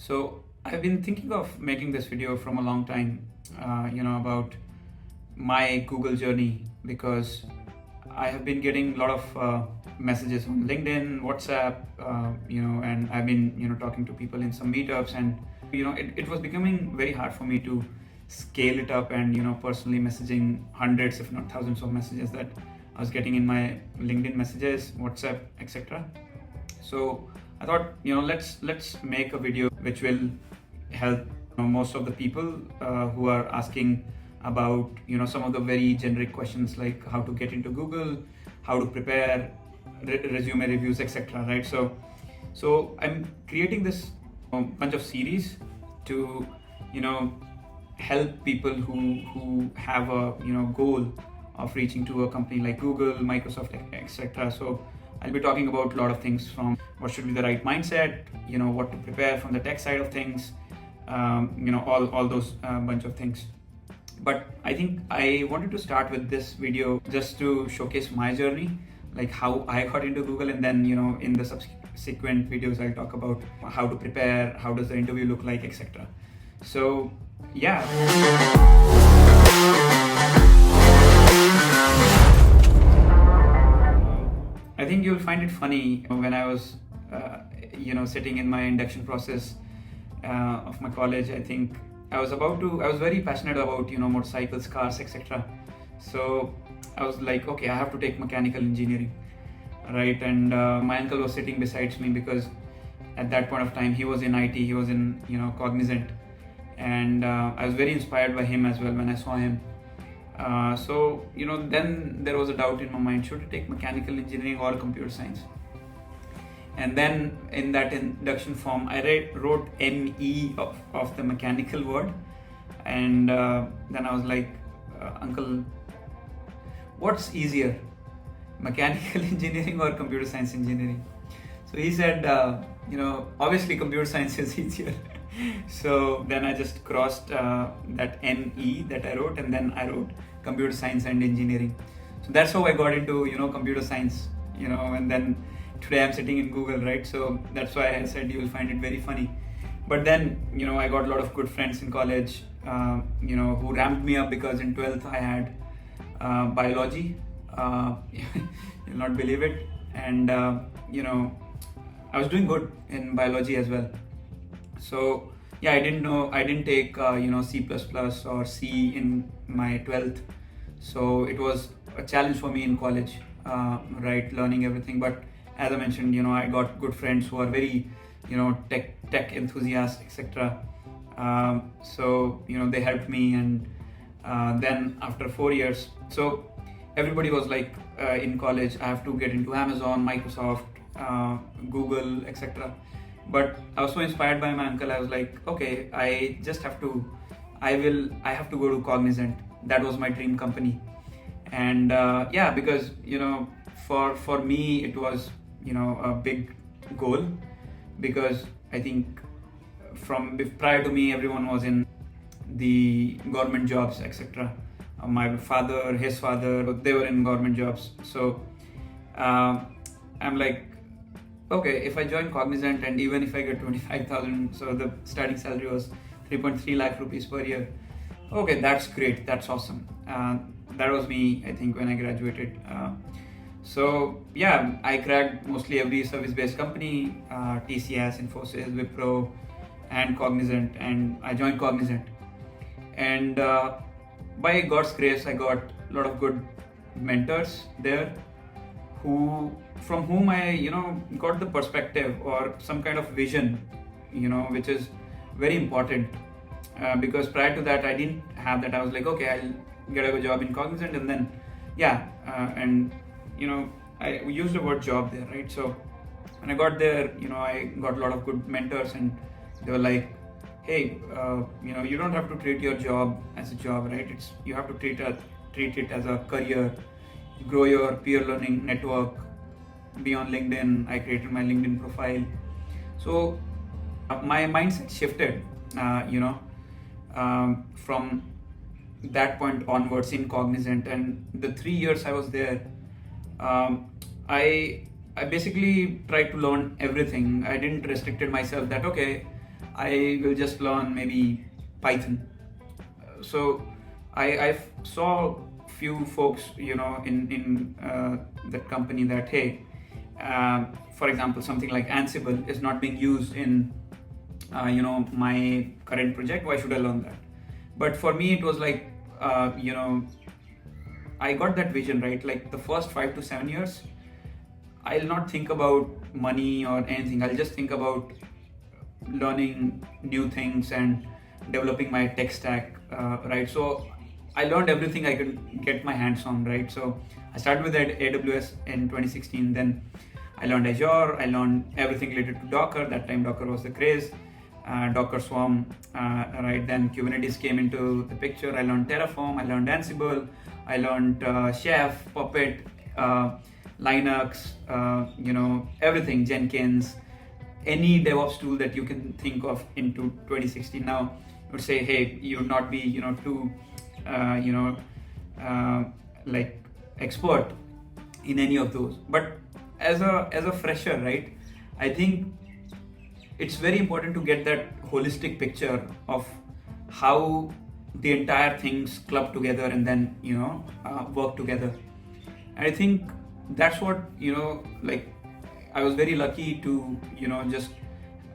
So I've been thinking of making this video from a long time, about my Google journey because I have been getting a lot of messages on LinkedIn, WhatsApp, and I've been, talking to people in some meetups, and it was becoming very hard for me to scale it up and personally messaging hundreds, if not thousands, of messages that I was getting in my LinkedIn messages, WhatsApp, etc. So I thought, let's make a video which will help most of the people who are asking about some of the very generic questions like how to get into Google, how to prepare resume reviews, etc. Right? So I'm creating this bunch of series to help people who have a goal of reaching to a company like Google, Microsoft, etc. So I'll be talking about a lot of things, from what should be the right mindset, what to prepare from the tech side of things, all those bunch of things. But I think I wanted to start with this video just to showcase my journey, like how I got into Google, and then in the subsequent videos I'll talk about how to prepare, how does the interview look like, etc. So yeah. I think you'll find it funny when I was, sitting in my induction process of my college. I think I was very passionate about, motorcycles, cars, etc. So I was like, okay, I have to take mechanical engineering, right? And my uncle was sitting beside me because at that point of time he was in IT, he was in, Cognizant. And I was very inspired by him as well when I saw him. So then there was a doubt in my mind, should I take mechanical engineering or computer science? And then in that induction form I wrote ME of the mechanical word, and then I was like, uncle, what's easier, mechanical engineering or computer science engineering? So he said, obviously computer science is easier. So then I just crossed that ME that I wrote, and then I wrote computer science and engineering. So that's how I got into computer science, and then today I'm sitting in Google, right? So that's why I said you'll find it very funny. But then I got a lot of good friends in college who ramped me up, because in 12th I had biology. You'll not believe it. And I was doing good in biology as well. So yeah, I didn't take C++ or C in my 12th. So it was a challenge for me in college, right, learning everything. But as I mentioned, I got good friends who are very tech enthusiasts, etc. So they helped me, and then after 4 years, so everybody was like, in college I have to get into Amazon, Microsoft, Google, etc. But I was so inspired by my uncle, I was like, okay, I have to go to Cognizant. That was my dream company. And because for me it was a big goal, because I think prior to me everyone was in the government jobs, etc. My father, his father, they were in government jobs. So I'm like, okay, if I join Cognizant and even if I get 25,000, so the starting salary was 3.3 lakh rupees per year. Okay, that's great, that's awesome. That was me, I think, when I graduated. So yeah, I cracked mostly every service-based company, TCS, Infosys, Wipro, and Cognizant, and I joined Cognizant. And by God's grace, I got a lot of good mentors there, from whom I got the perspective or some kind of vision, which is very important, because prior to that I didn't have that. I was like, okay, I'll get a job in Cognizant, and then I used the word job there, right? So when I got there, I got a lot of good mentors, and they were like, hey, you don't have to treat your job as a job, right? You have to treat it as a career. Grow your peer learning network, be on LinkedIn. I created my LinkedIn profile. So my mindset shifted, from that point onwards in Cognizant. And the 3 years I was there, I basically tried to learn everything. I didn't restricted myself that, okay, I will just learn maybe Python. So I saw few folks, in that company that, hey, for example, something like Ansible is not being used in, my current project. Why should I learn that? But for me, it was like, I got that vision, right? Like the first 5 to 7 years, I'll not think about money or anything. I'll just think about learning new things and developing my tech stack, right? So I learned everything I could get my hands on, right? So I started with AWS in 2016. Then I learned Azure. I learned everything related to Docker. That time Docker was the craze. Docker Swarm, right? Then Kubernetes came into the picture. I learned Terraform. I learned Ansible. I learned Chef, Puppet, Linux, everything, Jenkins, any DevOps tool that you can think of into 2016. Now, I would say, hey, you would not be, too, like expert in any of those. But as a fresher, right, I think it's very important to get that holistic picture of how the entire things club together and then work together. And I think that's what like I was very lucky to just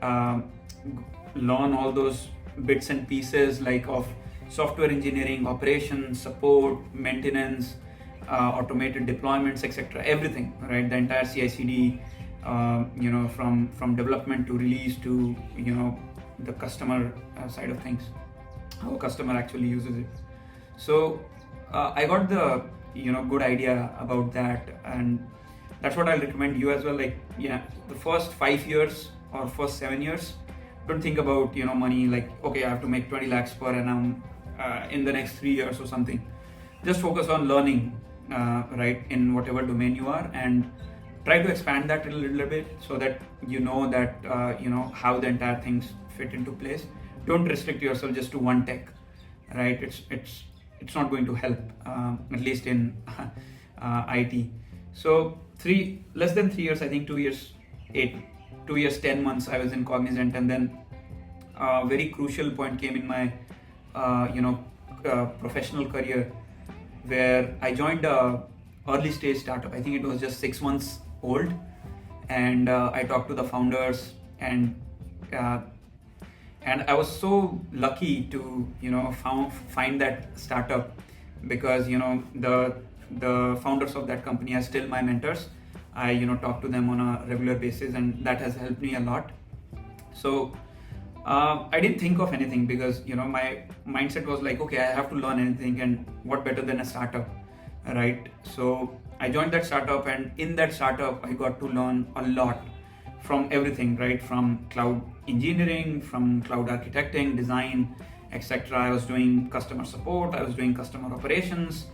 learn all those bits and pieces like of software engineering, operations, support, maintenance, automated deployments, etc. Everything, right? The entire CI/CD, from development to release to the customer side of things, how a customer actually uses it. So I got the good idea about that, and that's what I'll recommend you as well. Like, the first 5 years or first 7 years, don't think about money. Like, okay, I have to make 20 lakhs per annum in the next 3 years or something. Just focus on learning, right, in whatever domain you are, and try to expand that a little bit so that that how the entire things fit into place. Don't restrict yourself just to one tech, right? It's not going to help, at least in IT. So less than 3 years, I think 2 years, 10 months I was in Cognizant, and then a very crucial point came in my professional career, where I joined a early stage startup. I think it was just 6 months old, and I talked to the founders, and I was so lucky to find that startup, because the founders of that company are still my mentors. I talk to them on a regular basis, and that has helped me a lot. So I didn't think of anything, because my mindset was like, okay, I have to learn anything, and what better than a startup, right? So I joined that startup, and in that startup I got to learn a lot from everything, right? From cloud engineering, from cloud architecting, design, etc. I was doing customer support, I was doing customer operations,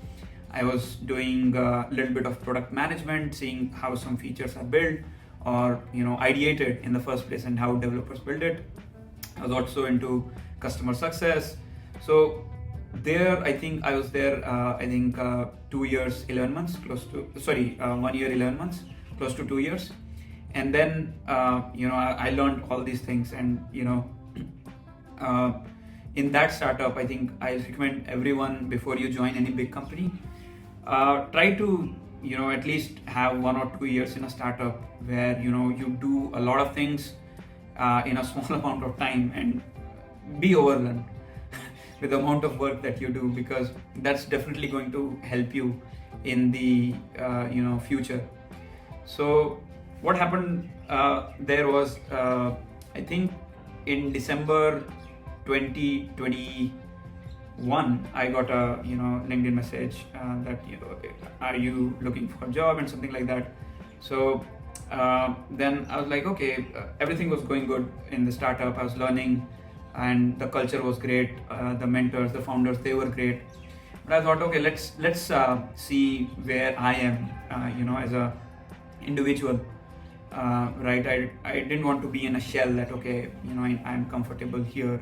I was doing a little bit of product management, seeing how some features are built or ideated in the first place, and how developers build it. I was also into customer success. So there, I think I was there 2 years 11 months, 1 year 11 months, close to 2 years. And then I learned all these things, and in that startup, I think I recommend everyone, before you join any big company, try to at least have 1 or 2 years in a startup where you do a lot of things in a small amount of time, and be overwhelmed with the amount of work that you do, because that's definitely going to help you in the future. So what happened there was, I think in December 2021, I got a LinkedIn message that are you looking for a job, and something like that. So then I was like, okay, everything was going good in the startup. I was learning, and the culture was great. The mentors, the founders, they were great. But I thought, okay, let's see where I am, as a individual. Right, I didn't want to be in a shell that, okay, I'm comfortable here.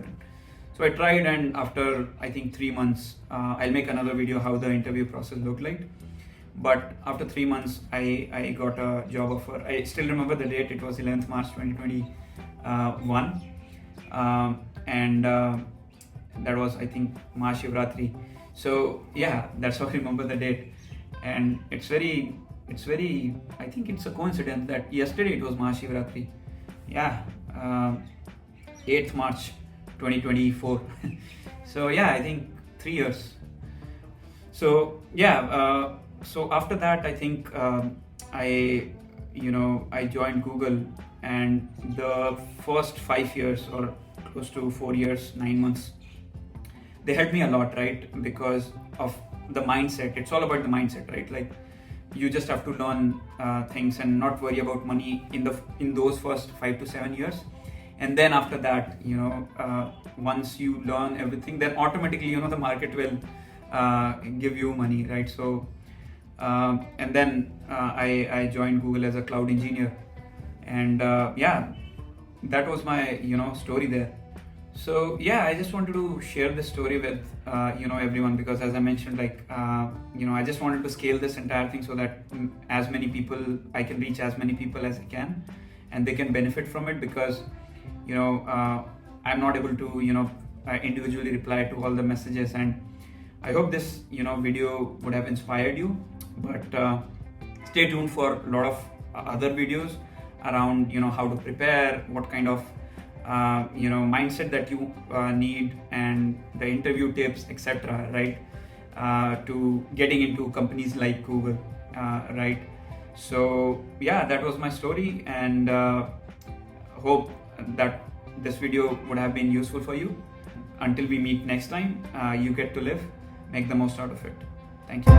So I tried, and after I think 3 months, I'll make another video how the interview process looked like. But after 3 months, I got a job offer. I still remember the date. It was 11th March 2021. and that was, I think, Mahashivratri. So yeah, that's how I remember the date. And it's very, I think it's a coincidence that yesterday it was Mahashivratri. Yeah, 8th March 2024. So yeah, I think 3 years. So yeah, so after that, I think I joined Google, and the first 5 years, or close to 4 years, 9 months, they helped me a lot, right? Because of the mindset. It's all about the mindset, right? Like, you just have to learn things and not worry about money in those first 5 to 7 years. And then after that, once you learn everything, then automatically, the market will give you money, right? So and then I joined Google as a cloud engineer, and yeah, that was my story there. So yeah, I just wanted to share this story with everyone, because as I mentioned, like I just wanted to scale this entire thing so that as many people, I can reach as many people as I can, and they can benefit from it. Because I'm not able to individually reply to all the messages, and I hope this video would have inspired you. But stay tuned for a lot of other videos around how to prepare, what kind of mindset that you need, and the interview tips, etc., right? To getting into companies like Google, right? So yeah, that was my story, and hope that this video would have been useful for you. Until we meet next time, you get to live, make the most out of it. Thank you.